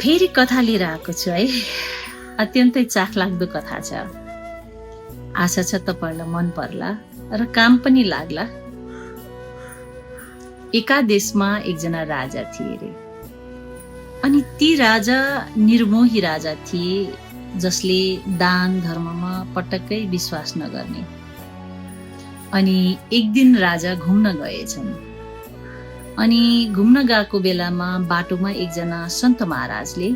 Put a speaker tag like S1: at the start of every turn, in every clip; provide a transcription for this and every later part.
S1: फेरि कथा लिएर आएको छु है। अत्यन्तै चाखलाग्दो कथा छ। आशा छ तपाईहरुलाई मन पर्ला र काम पनि लाग्ला। एका देशमा एकजना राजा थिए रे। अनि ती राजा निर्मोही राजा थिए, जसले दान धर्ममा पटक्कै विश्वास नगर्ने। अनि एक दिन राजा घुम्न गएछन्। अनि घुम्न गएको बेलामा बाटोमा एकजना सन्त महाराजले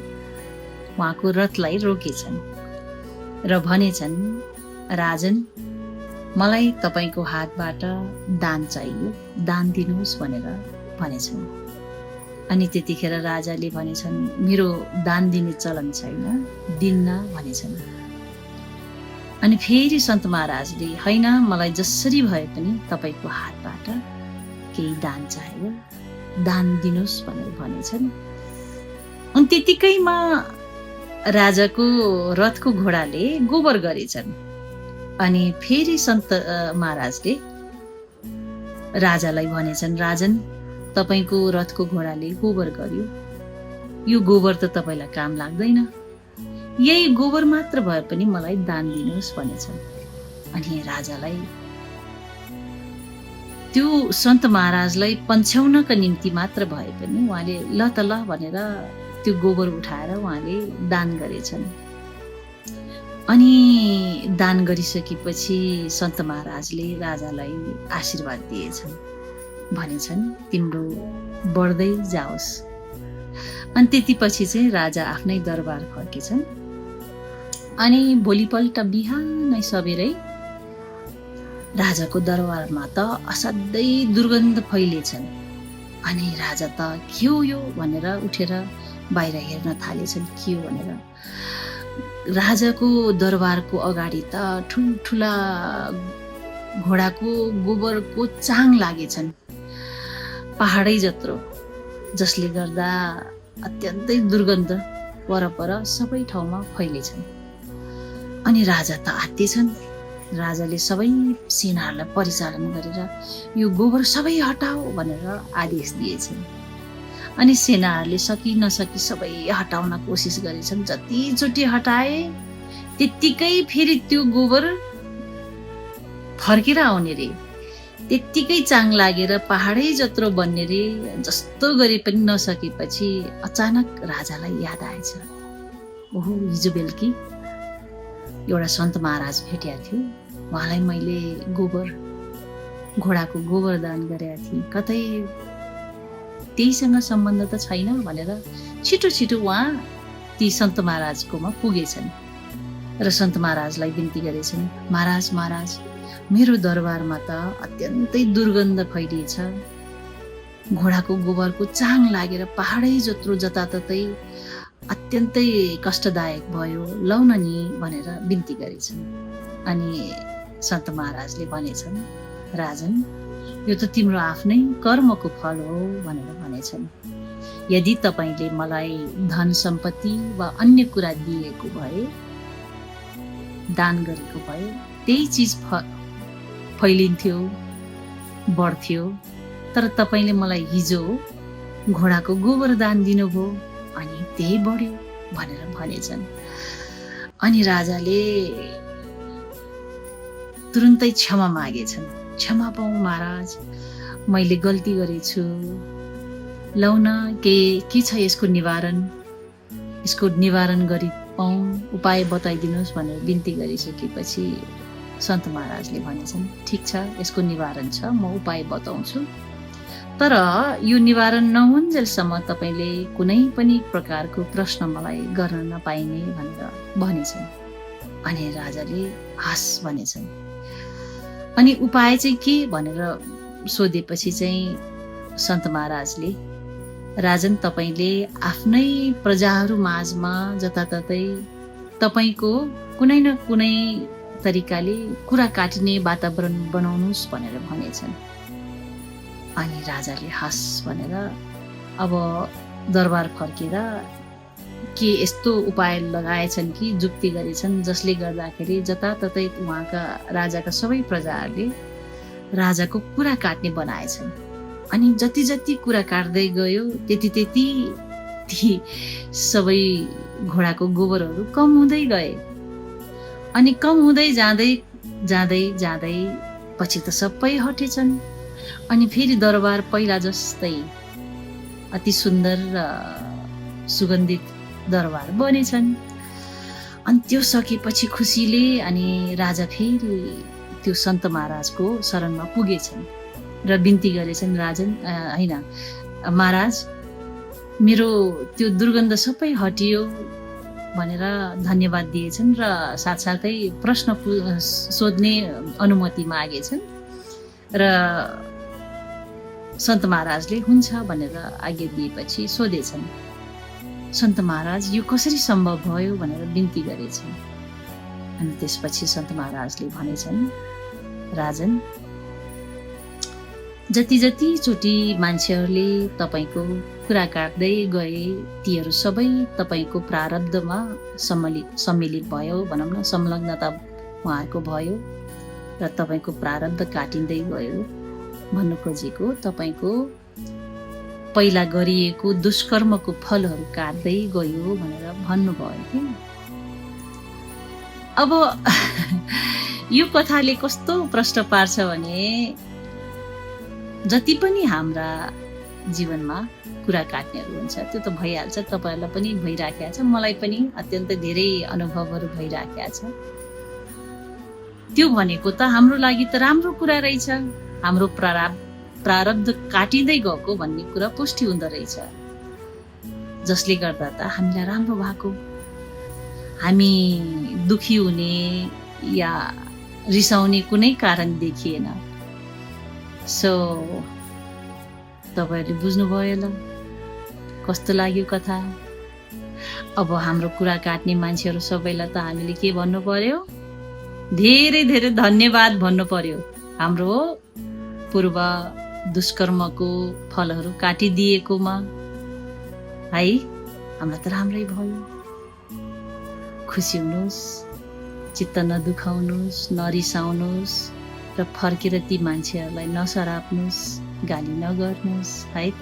S1: उहाँको रथलाई रोकेछन् र भनेछन्, राजन, मलाई तपाईको हातबाट दान चाहियो, दान दिनुहोस् भनेर भनेछन्। अनि त्यतिखेर राजाले भनेछन्, मेरो दान दिने चलन छैन, दिन्न भनेछन्। अनि फेरि सन्त महाराजले, हैन, मलाई जसरी भए पनि तपाईको हातबाट केही दान चाहियो, दान दिनुहोस् भनेर भनेछन्। अनि त्यतिकैमा राजाको रथको घोडाले गोबर गरेछन्। अनि फेरि सन्त महाराजले राजालाई भनेछन्, राजन, तपाईको रथको घोडाले गोबर गर्यो, यो गोबर त तपाईलाई काम लाग्दैन, यही गोबर मात्र भए पनि मलाई दान दिनुहोस् भनेछन्। अनि राजालाई त्यो सन्त महाराजलाई पन्छ्याउनका निम्ति मात्र भए पनि उहाँले ल त ल भनेर त्यो गोबर उठाएर उहाँले दान गरेछन्। अनि दान गरिसकेपछि सन्त महाराजले राजालाई आशीर्वाद दिएछन्, भनेछन्, तिम्रो बढ्दै जाओस्। अनि त्यतिपछि चाहिँ राजा आफ्नै दरबार फर्केछन्। अनि भोलिपल्ट बिहानै सबेरै राजाको दरबारमा त असाध्यै दुर्गन्ध फैलेछन्। अनि राजा त के हो यो भनेर उठेर बाहिर हेर्न थालेछन्, के हो भनेर। राजाको दरबारको अगाडि त ठुल्ठुला घोडाको गोबरको चाङ लागेछन्, पहाडै जत्रो, जसले गर्दा अत्यन्तै दुर्गन्ध वरपर सबै ठाउँमा फैलेछन्। अनि राजा त आत्तिछन्। राजाले सबै सेनाहरूलाई परिचालन गरेर यो गोबर सबै हटाओ भनेर आदेश दिएछन्। अनि सेनाहरूले सकी नसकी सबै हटाउन कोसिस गरेछन्। जतिचोटि हटाए त्यत्तिकै फेरि त्यो गोबर फर्केर आउने रे, त्यत्तिकै चाङ लागेर पहाडै जत्रो बन्ने रे। जस्तो गरे पनि नसकेपछि अचानक राजालाई याद आएछ, ओहो, हिजो बेलुकी एउटा सन्त महाराज भेटेका थियो, उहाँलाई मैले घोडाको गोबर दान गरेका थिएँ, कतै त्यहीसँग सम्बन्ध त छैन भनेर छिटो छिटो उहाँ ती सन्त महाराजकोमा पुगेछन् र सन्त महाराजलाई बिन्ती गरेछन्, महाराज, महाराज, मेरो दरबारमा त अत्यन्तै दुर्गन्ध फैलिएछ, घोडाको गोबरको चाङ लागेर पहाडै जत्रो जताततै अत्यन्तै कष्टदायक भयो, लौ न नि भनेर बिन्ती गरेछन्। अनि सन्त महाराजले भनेछन्, राजन, यो त तिम्रो आफ्नै कर्मको फल हो भनेर भनेछन्। यदि तपाईले मलाई धन सम्पत्ति वा अन्य कुरा दिएको भए, दान गरेको भए, त्यही चिज फैलिन्थ्यो, बढ्थ्यो। तर तपाईले मलाई हिजो घोडाको गोबर दान दिनुभयो, अनि त्यही बढ्यो भनेर भनेछन्। अनि राजाले तुरुन्तै क्षमा मागेछन्, क्षमा पाऊ महाराज, मैले गल्ती गरेछु, लौ न, के छ यसको निवारण गरी पाऊ, उपाय बताइदिनुहोस् भनेर बिन्ती गरिसकेपछि सन्त महाराजले भनेछन्, ठिक छ, यसको निवारण छ, म उपाय बताउँछु, तर यो निवारण नहुन्जेलसम्म तपाईले कुनै पनि प्रकारको प्रश्न मलाई गर्न नपाइने भनेर भनेछन्। अनि राजाले हस् भनेछन्। अनि उपाय चाहिँ के भनेर सोधेपछि चाहिँ सन्त महाराजले, राजन, तपाईले आफ्नै प्रजाहरू माझमा जताततै तपाईको कुनै न कुनै तरिकाले कुरा काटिने वातावरण बनाउनुहोस् भनेर भनेछन्। अनि राजाले हस् भनेर अब दरबार फर्केर के यस्तो उपाय लगाएछन् कि जुक्ति गरेछन्, जसले गर्दाखेरि जताततै उहाँका राजाका सबै प्रजाहरूले राजाको कुरा काट्ने बनाएछन्। अनि जति जति कुरा काट्दै गयो त्यति त्यति ती सबै घोडाको गोबरहरू कम हुँदै गए। अनि कम हुँदै जाँदै जाँदै जाँदै पछि त सबै हटेछन्। अनि फेरि दरबार पहिला जस्तै अति सुन्दर र सुगन्धित दरबार बनेछन्। अनि त्यो सकेपछि खुसीले अनि राजा फेरि त्यो सन्त महाराजको शरणमा पुगेछन् र बिन्ती गरेछन्, राजन होइन महाराज, मेरो त्यो दुर्गन्ध सबै हटियो भनेर धन्यवाद दिएछन् र साथसाथै प्रश्न सोध्ने अनुमति मागेछन् र सन्त महाराजले हुन्छ भनेर आज्ञा दिएपछि सोधेछन्, सन्त महाराज यो कसरी सम्भव भयो भनेर बिन्ती गरेछन्। अनि त्यसपछि सन्त महाराजले भनेछन्, राजन, जति जतिचोटि मान्छेहरूले तपाईँको कुरा काट्दै गए तीहरू सबै तपाईँको प्रारब्धमा सम्मिलित भयो, भनौँ न संलग्नता उहाँहरूको भयो र तपाईँको प्रारब्ध काटिँदै गयो। भन्नु खोजेको तपाईँको पहिला गरिएको दुष्कर्मको फलहरू काट्दै गयो भनेर भन्नुभयो कि। अब यो कथाले कस्तो प्रश्न पार्छ भने जति पनि हाम्रा जीवनमा कुरा काट्नेहरू हुन्छ त्यो त भइहाल्छ, तपाईँहरूलाई पनि भइराखेको छ, मलाई पनि अत्यन्तै धेरै अनुभवहरू भइराखेको छ। त्यो भनेको त हाम्रो लागि त राम्रो कुरा रहेछ, हाम्रो प्रारब्ध काटिँदै गएको भन्ने कुरा पुष्टि हुँदो रहेछ, जसले गर्दा त हामीलाई राम्रो भएको, हामी दुखी हुने या रिसाउने कुनै कारण देखिएन। सो तपाईँहरूले बुझ्नुभयो ल कस्तो लाग्यो कथा। अब हाम्रो कुरा काट्ने मान्छेहरू सबैलाई त हामीले के भन्नु पर्यो, धेरै धेरै धन्यवाद भन्नु पर्यो, हाम्रो पूर्व दुष्कर्मको फलहरू काटिदिएकोमा है। हामीलाई त राम्रै भयो। खुसी हुनुहोस्, चित्त नदुखाउनुहोस्, नरिसाउनुहोस् र फर्केर ती मान्छेहरूलाई नसराप्नुहोस्, गाली नगर्नुहोस् है त।